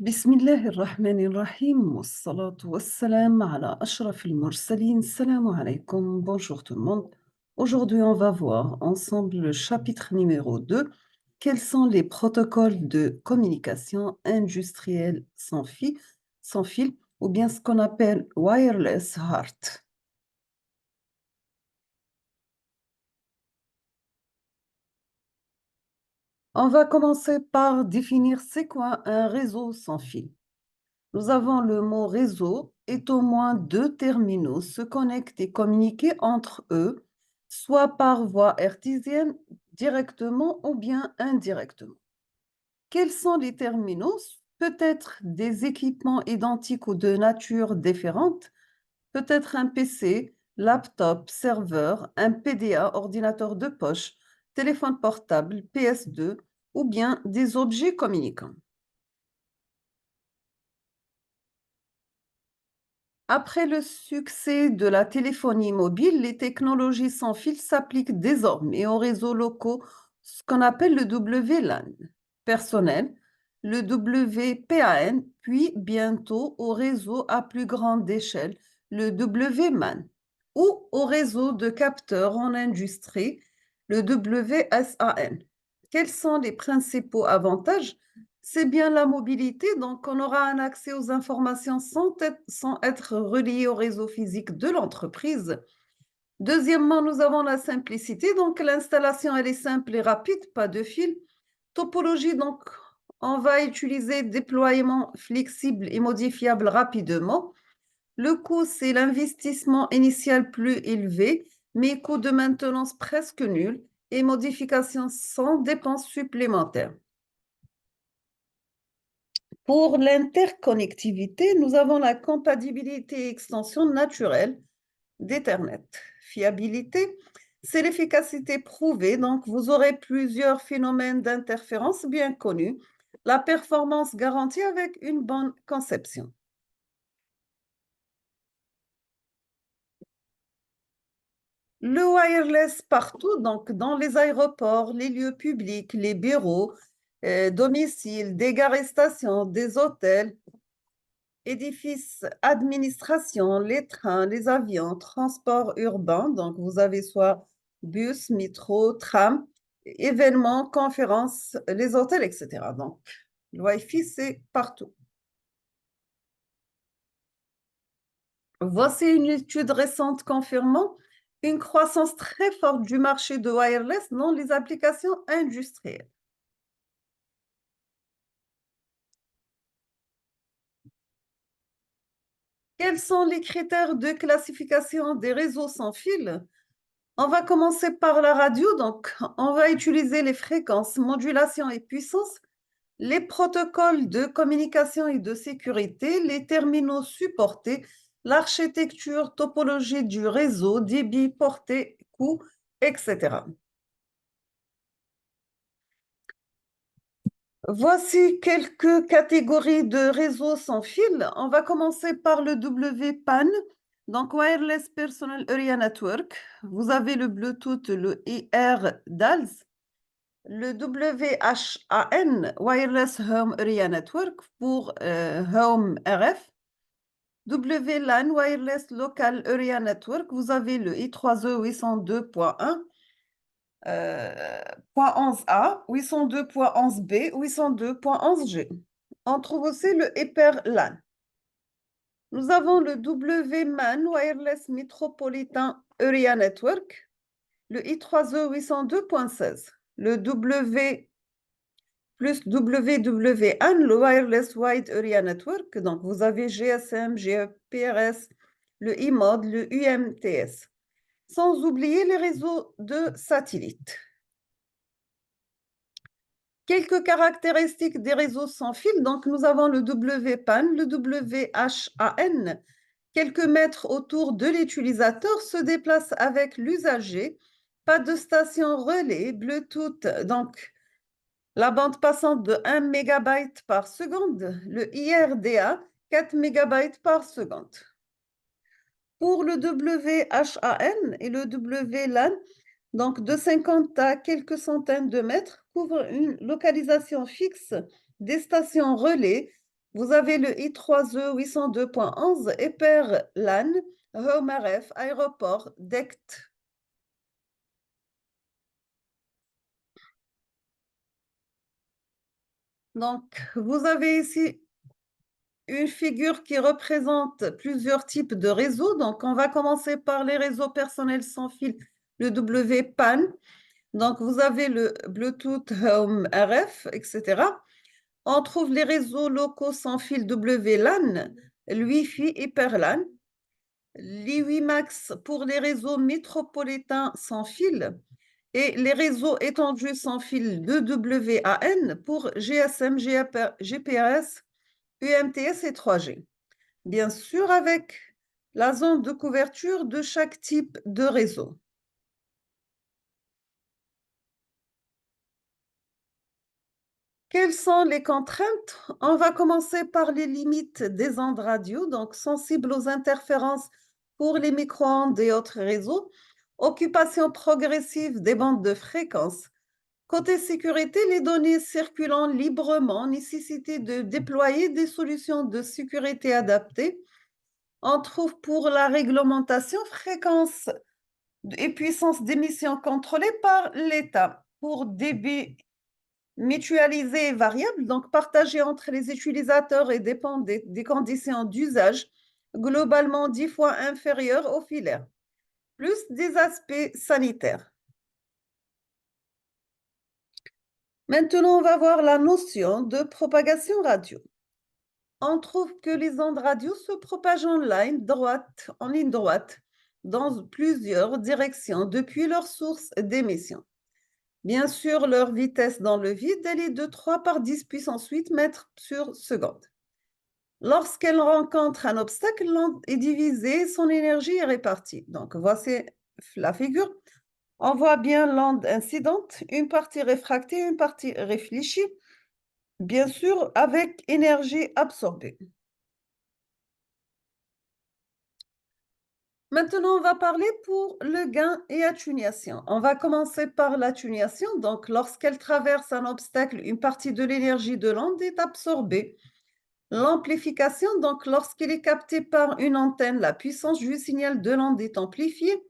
بسم الله الرحمن الرحيم والصلاة والسلام على أشرف المرسلين. Salam alaikum, bonjour tout le monde. Aujourd'hui, on va voir ensemble le chapitre numéro 2. Quels sont les protocoles de communication industrielle sans fil ou bien ce qu'on appelle wireless HART. On va commencer par définir c'est quoi un réseau sans fil. Nous avons le mot réseau est au moins deux terminaux se connectent et communiquent entre eux, soit par voie hertzienne directement ou bien indirectement. Quels sont les terminaux? Peut-être des équipements identiques ou de nature différente, peut-être un PC, laptop, serveur, un PDA, ordinateur de poche, téléphone portable, PS2 ou bien des objets communicants. Après le succès de la téléphonie mobile, les technologies sans fil s'appliquent désormais aux réseaux locaux, ce qu'on appelle le WLAN personnel, le WPAN, puis bientôt au réseau à plus grande échelle, le WMAN, ou au réseau de capteurs en industrie, le WSAN. Quels sont les principaux avantages? C'est bien la mobilité, donc on aura un accès aux informations sans être relié au réseau physique de l'entreprise. Deuxièmement, nous avons la simplicité, donc l'installation elle est simple et rapide, pas de fil. Topologie, donc on va utiliser déploiement flexible et modifiable rapidement. Le coût, c'est l'investissement initial plus élevé, mais coût de maintenance presque nul et modification sans dépenses supplémentaires. Pour l'interconnectivité, nous avons la compatibilité et extension naturelle d'Ethernet. Fiabilité, c'est l'efficacité prouvée, donc vous aurez plusieurs phénomènes d'interférence bien connus. La performance garantie avec une bonne conception. Le wireless partout, donc dans les aéroports, les lieux publics, les bureaux, domiciles, des gares et stations, des hôtels, édifices, administration, les trains, les avions, transport urbain, donc vous avez soit bus, métro, tram, événements, conférences, les hôtels, etc. Donc, le Wi-Fi, c'est partout. Voici une étude récente confirmant une croissance très forte du marché de wireless dans les applications industrielles. Quels sont les critères de classification des réseaux sans fil? On va commencer par la radio, donc on va utiliser les fréquences, modulation et puissance, les protocoles de communication et de sécurité, les terminaux supportés, l'architecture, topologie du réseau, débit, portée, coût, etc. Voici quelques catégories de réseaux sans fil. On va commencer par le WPAN, donc Wireless Personal Area Network. Vous avez le Bluetooth, le IR-DALS, le WHAN, Wireless Home Area Network pour Home RF. WLAN, Wireless Local Area Network. Vous avez le I3E 802.1. Point 11A, 802.11B, 802.11G. On trouve aussi le HyperLAN. Nous avons le WMAN, Wireless Metropolitan Area Network, le I3E 802.16, le W plus WWAN, le Wireless Wide Area Network. Donc, vous avez GSM, GPRS, le iMode, le UMTS. Sans oublier les réseaux de satellites. Quelques caractéristiques des réseaux sans fil. Donc, nous avons le WPAN, le WHAN. Quelques mètres autour de l'utilisateur se déplacent avec l'usager. Pas de station relais, Bluetooth, donc la bande passante de 1 MB par seconde. Le IRDA, 4 MB par seconde. Pour le WHAN et le WLAN, donc de 50 à quelques centaines de mètres, couvre une localisation fixe des stations relais Vous avez le I3E 802.11, Hyper LAN, Home RF, Aéroport, DECT. Donc, vous avez ici une figure qui représente plusieurs types de réseaux. Donc, on va commencer par les réseaux personnels sans fil, le WPAN. Donc, vous avez le Bluetooth Home RF, etc. On trouve les réseaux locaux sans fil WLAN, le Wi-Fi HyperLAN, l'I8Max pour les réseaux métropolitains sans fil et les réseaux étendus sans fil de WAN pour GSM, GPRS, UMTS et 3G. Bien sûr, avec la zone de couverture de chaque type de réseau. Quelles sont les contraintes? On va commencer par les limites des ondes radio, donc sensibles aux interférences pour les micro-ondes et autres réseaux. Occupation progressive des bandes de fréquence. Côté sécurité, les données circulant librement, nécessité de déployer des solutions de sécurité adaptées. On trouve pour la réglementation fréquence et puissance d'émission contrôlée par l'État. Pour débit mutualisé et variable, donc partagé entre les utilisateurs et dépend des conditions d'usage, globalement 10 fois inférieur au filaire, plus des aspects sanitaires. Maintenant, on va voir la notion de propagation radio. On trouve que les ondes radio se propagent en ligne droite, dans plusieurs directions depuis leur source d'émission. Bien sûr, leur vitesse dans le vide, elle est de 3 par 10 puissance 8 mètres sur seconde. Lorsqu'elle rencontre un obstacle, l'onde est divisée, son énergie est répartie. Donc, voici la figure. On voit bien l'onde incidente, une partie réfractée, une partie réfléchie, bien sûr, avec énergie absorbée. Maintenant, on va parler pour le gain et atténuation. On va commencer par l'atténuation. Donc, lorsqu'elle traverse un obstacle, une partie de l'énergie de l'onde est absorbée. L'amplification, donc lorsqu'il est capté par une antenne, la puissance du signal de l'onde est amplifiée.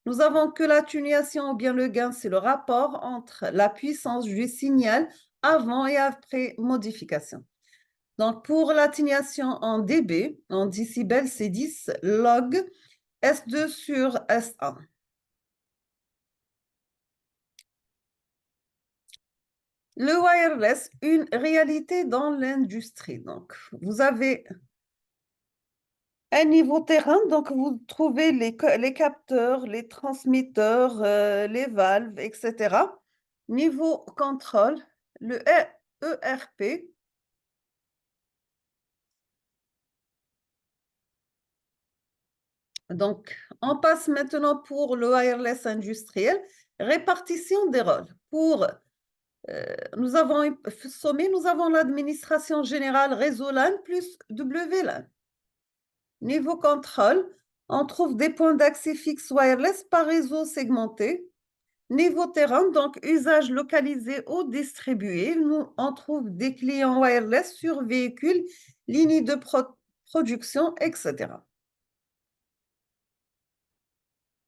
Nous avons que l'atténuation ou bien le gain, c'est le rapport entre la puissance du signal avant et après modification. Donc pour l'atténuation en dB, en décibels, c'est 10 log S2 sur S1. Le wireless, une réalité dans l'industrie. Donc vous avez un niveau terrain, donc vous trouvez les capteurs, les transmetteurs, les valves, etc. Niveau contrôle, le ERP. Donc, on passe maintenant pour le wireless industriel. Répartition des rôles. Nous avons sommet, nous avons l'administration générale réseau LAN plus WLAN. Niveau contrôle, on trouve des points d'accès fixes wireless par réseau segmenté. Niveau terrain, donc usage localisé ou distribué, on trouve des clients wireless sur véhicules, lignes de production, etc.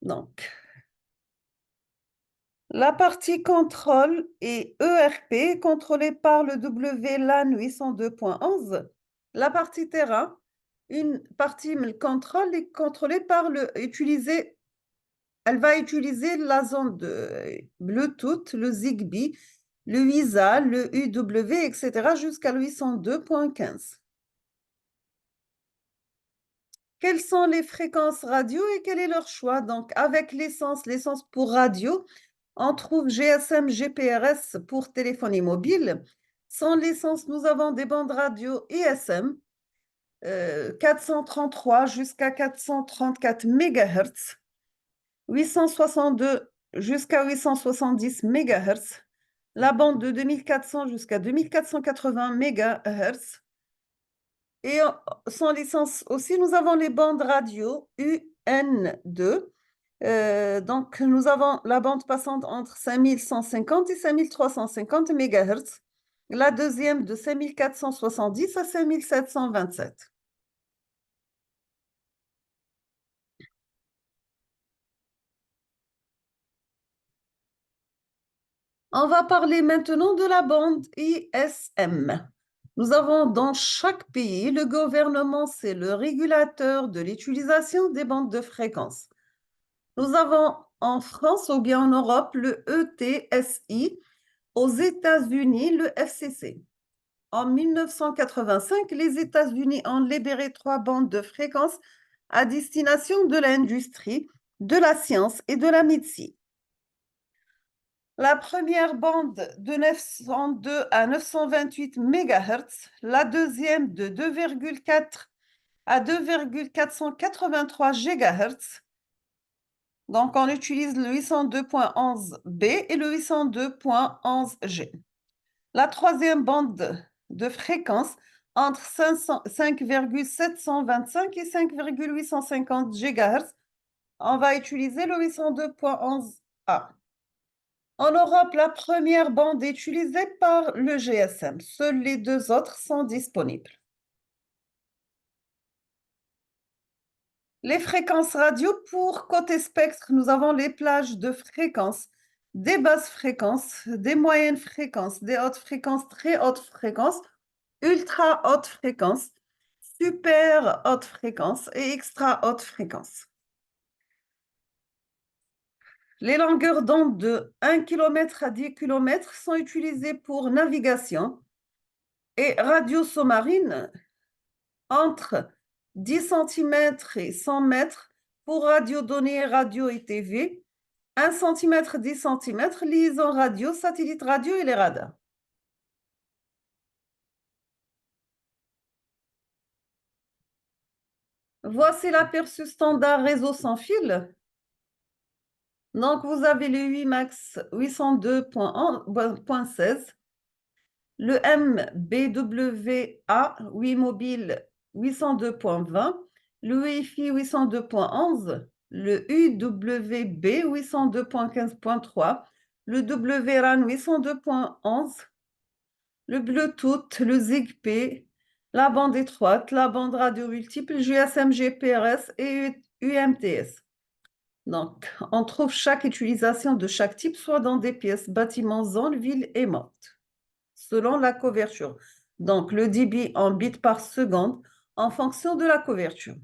Donc, la partie contrôle et ERP contrôlée par le WLAN 802.11. La partie terrain, une partie contrôle est contrôlée par elle va utiliser la zone de Bluetooth, le Zigbee, le WISA, le UW, etc. jusqu'à le 802.15. Quelles sont les fréquences radio et quel est leur choix? Donc, avec l'essence pour radio, on trouve GSM, GPRS pour téléphonie mobile. Sans l'essence, nous avons des bandes radio ISM, 433 jusqu'à 434 MHz, 862 jusqu'à 870 MHz, la bande de 2400 jusqu'à 2480 MHz. Et sans licence aussi, nous avons les bandes radio UN2. Donc, nous avons la bande passante entre 5150 et 5350 MHz. La deuxième de 5470 à 5727. On va parler maintenant de la bande ISM. Nous avons dans chaque pays, le gouvernement, c'est le régulateur de l'utilisation des bandes de fréquence. Nous avons en France ou bien en Europe le ETSI, aux États-Unis le FCC. En 1985, les États-Unis ont libéré 3 bandes de fréquence à destination de l'industrie, de la science et de la médecine. La première bande de 902 à 928 MHz, la deuxième de 2,4 à 2,483 GHz. Donc, on utilise le 802.11b et le 802.11g. La troisième bande de fréquence entre 5,725 et 5,850 GHz, on va utiliser le 802.11a. En Europe, la première bande est utilisée par le GSM. Seules les 2 autres sont disponibles. Les fréquences radio pour côté spectre, nous avons les plages de fréquences, des basses fréquences, des moyennes fréquences, des hautes fréquences, très hautes fréquences, ultra haute fréquence, super haute fréquence et extra haute fréquence. Les longueurs d'onde de 1 km à 10 km sont utilisées pour navigation et radio sous-marine entre 10 cm et 100 mètres pour radio-données, radio et TV, 1 cm, 10 cm, liaison radio, satellite radio et les radars. Voici l'aperçu standard réseau sans fil. Donc, vous avez le WiMAX 802.16, le MBWA WiMobile 802.20, le Wi-Fi 802.11, le UWB 802.15.3, le WRAN 802.11, le Bluetooth, le Zigbee, la bande étroite, la bande radio multiple, GSM, GPRS et UMTS. Donc, on trouve chaque utilisation de chaque type soit dans des pièces, bâtiments, zones, villes et mortes, selon la couverture. Donc, le débit en bits par seconde en fonction de la couverture.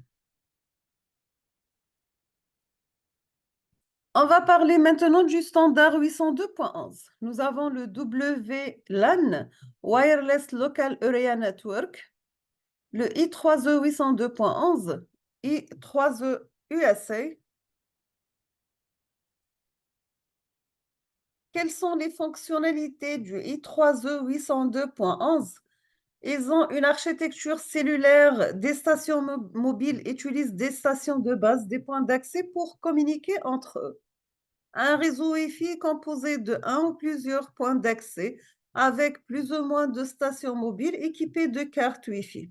On va parler maintenant du standard 802.11. Nous avons le WLAN, Wireless Local Area Network, le I3E 802.11, I3E USA. Quelles sont les fonctionnalités du I3E 802.11? Ils ont une architecture cellulaire. Des stations mobiles utilisent des stations de base, des points d'accès pour communiquer entre eux. Un réseau Wi-Fi composé de un ou plusieurs points d'accès avec plus ou moins de stations mobiles équipées de cartes Wi-Fi.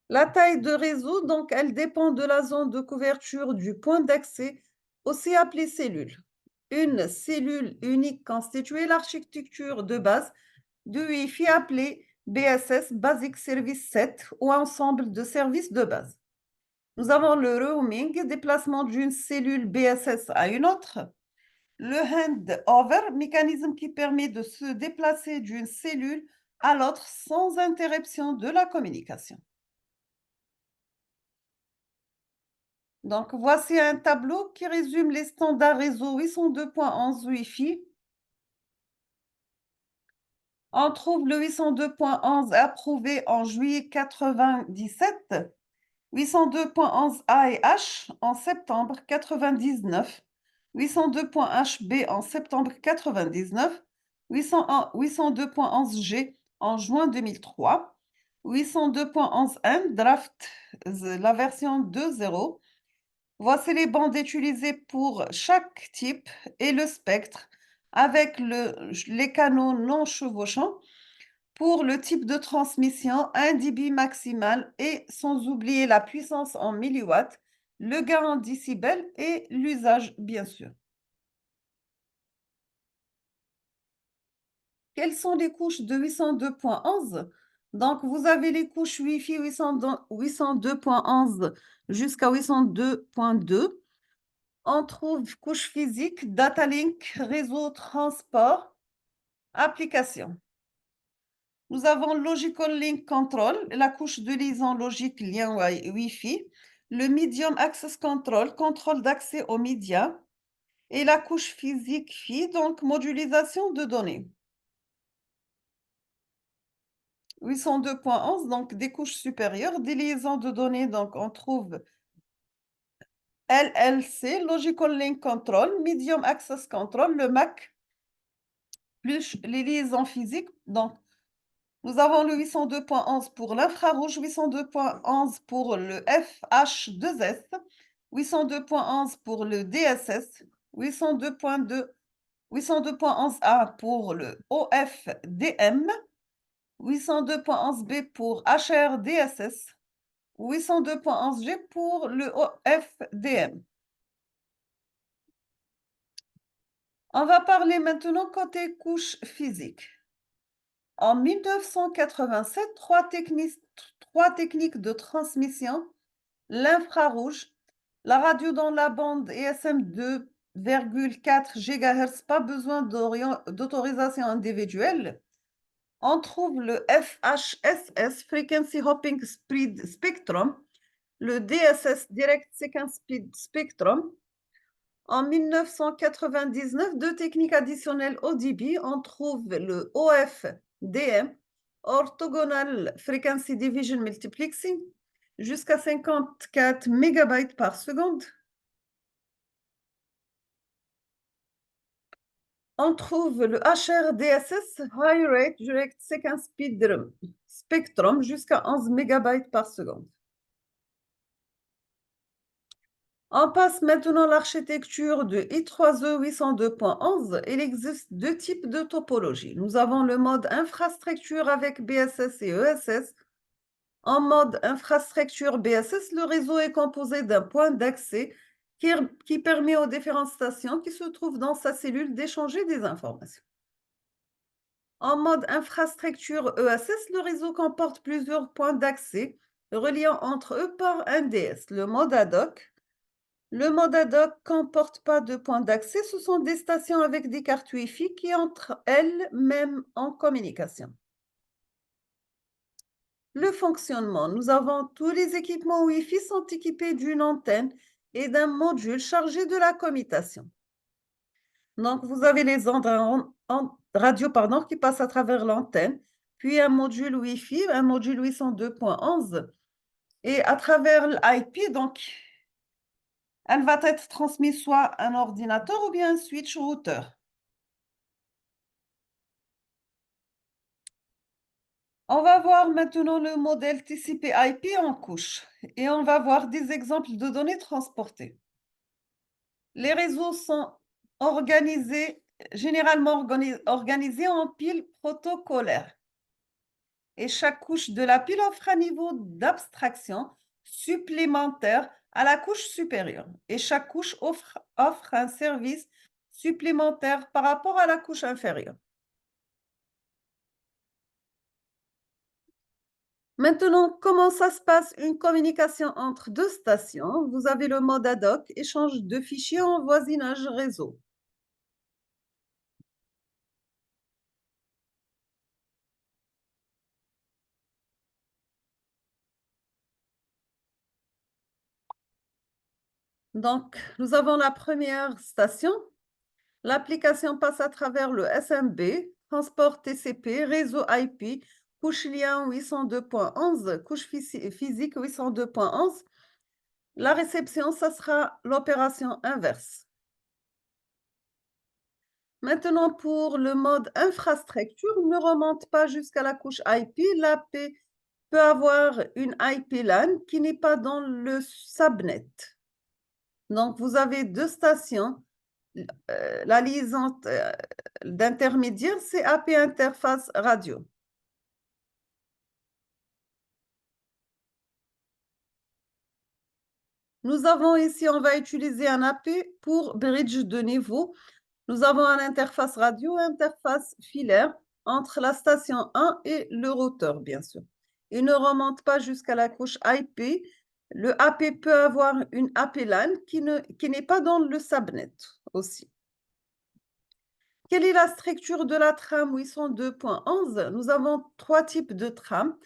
La taille de réseau, donc, elle dépend de la zone de couverture du point d'accès, aussi appelée cellule. Une cellule unique constitue l'architecture de base du Wi-Fi appelée BSS, Basic Service Set, ou ensemble de services de base. Nous avons le roaming, déplacement d'une cellule BSS à une autre. Le handover, mécanisme qui permet de se déplacer d'une cellule à l'autre sans interruption de la communication. Donc, voici un tableau qui résume les standards réseau 802.11 Wi-Fi. On trouve le 802.11 approuvé en juillet 1997, 802.11a et H en septembre 1999, 802.HB en septembre 1999, 802.11G en juin 2003, 802.11n draft, la version 2.0. Voici les bandes utilisées pour chaque type et le spectre avec les canaux non chevauchants pour le type de transmission, un débit maximal et sans oublier la puissance en milliwatts, le gain en décibels et l'usage bien sûr. Quelles sont les couches de 802.11? Donc, vous avez les couches Wi-Fi 802.11 jusqu'à 802.2. On trouve couche physique, data link, réseau, transport, application. Nous avons Logical Link Control, la couche de liaison logique lien Wi-Fi, le Medium Access Control, contrôle d'accès aux médias, et la couche physique PHY, donc modélisation de données. 802.11, donc des couches supérieures, des liaisons de données, donc on trouve LLC, Logical Link Control, Medium Access Control, le MAC, plus les liaisons physiques. Donc, nous avons le 802.11 pour l'infrarouge, 802.11 pour le FH2S, 802.11 pour le DSS, 802.2, 802.11A pour le OFDM, 802.11B pour HRDSS, 802.11G pour le OFDM. On va parler maintenant côté couche physique. En 1987, trois techniques de transmission, l'infrarouge, la radio dans la bande ESM 2,4 GHz, pas besoin d'autorisation individuelle. On trouve le FHSS, Frequency Hopping Speed Spectrum, le DSS, Direct Sequence Speed Spectrum. En 1999, deux techniques additionnelles ODB, on trouve le OFDM, Orthogonal Frequency Division Multiplexing, jusqu'à 54 MB par seconde. On trouve le HRDSS, High Rate Direct Sequence Speed Spectrum, jusqu'à 11 MB par seconde. On passe maintenant à l'architecture de I3E 802.11. Il existe deux types de topologie. Nous avons le mode infrastructure avec BSS et ESS. En mode infrastructure BSS, le réseau est composé d'un point d'accès qui permet aux différentes stations qui se trouvent dans sa cellule d'échanger des informations. En mode infrastructure ESS, le réseau comporte plusieurs points d'accès reliant entre eux par un DS. Le mode ad hoc. Le mode ad hoc comporte pas de points d'accès, ce sont des stations avec des cartes Wi-Fi qui entrent elles-mêmes en communication. Le fonctionnement. Nous avons tous les équipements Wi-Fi sont équipés d'une antenne et d'un module chargé de la commutation. Donc, vous avez les ondes radio qui passent à travers l'antenne, puis un module Wi-Fi, un module 802.11, et à travers l'IP, donc, elle va être transmise soit à un ordinateur ou bien un switch routeur. On va voir maintenant le modèle TCP/IP en couche et on va voir des exemples de données transportées. Les réseaux sont généralement organisés en piles protocolaires. Et chaque couche de la pile offre un niveau d'abstraction supplémentaire à la couche supérieure. Et chaque couche offre un service supplémentaire par rapport à la couche inférieure. Maintenant, comment ça se passe une communication entre deux stations? Vous avez le mode ad hoc, échange de fichiers en voisinage réseau. Donc, nous avons la première station. L'application passe à travers le SMB, transport TCP, réseau IP, couche lien 802.11, couche physique 802.11. La réception, ça sera l'opération inverse. Maintenant, pour le mode infrastructure, ne remonte pas jusqu'à la couche IP. L'AP peut avoir une IP LAN qui n'est pas dans le subnet. Donc, vous avez deux stations. La liaison d'intermédiaire, c'est AP interface radio. Nous avons ici, on va utiliser un AP pour bridge de niveau. Nous avons une interface radio, interface filaire. entre la station 1 et le routeur, bien sûr. Il ne remonte pas jusqu'à la couche IP. Le AP peut avoir une AP LAN qui n'est pas dans le subnet aussi. Quelle est la structure de la trame 802.11? Nous avons trois types de trames,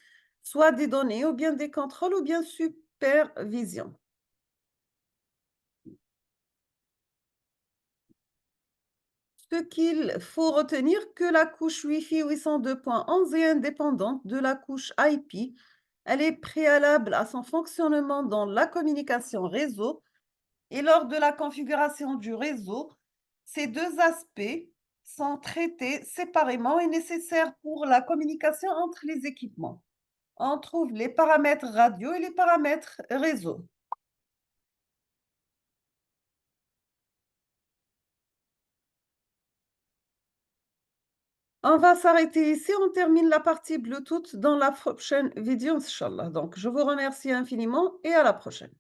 soit des données ou bien des contrôles ou bien supervision. Ce qu'il faut retenir que la couche Wi-Fi 802.11 est indépendante de la couche IP. Elle est préalable à son fonctionnement dans la communication réseau et lors de la configuration du réseau. Ces deux aspects sont traités séparément et nécessaires pour la communication entre les équipements. On trouve les paramètres radio et les paramètres réseau. On va s'arrêter ici, on termine la partie Bluetooth dans la prochaine vidéo, Inch'Allah. Donc, je vous remercie infiniment et à la prochaine.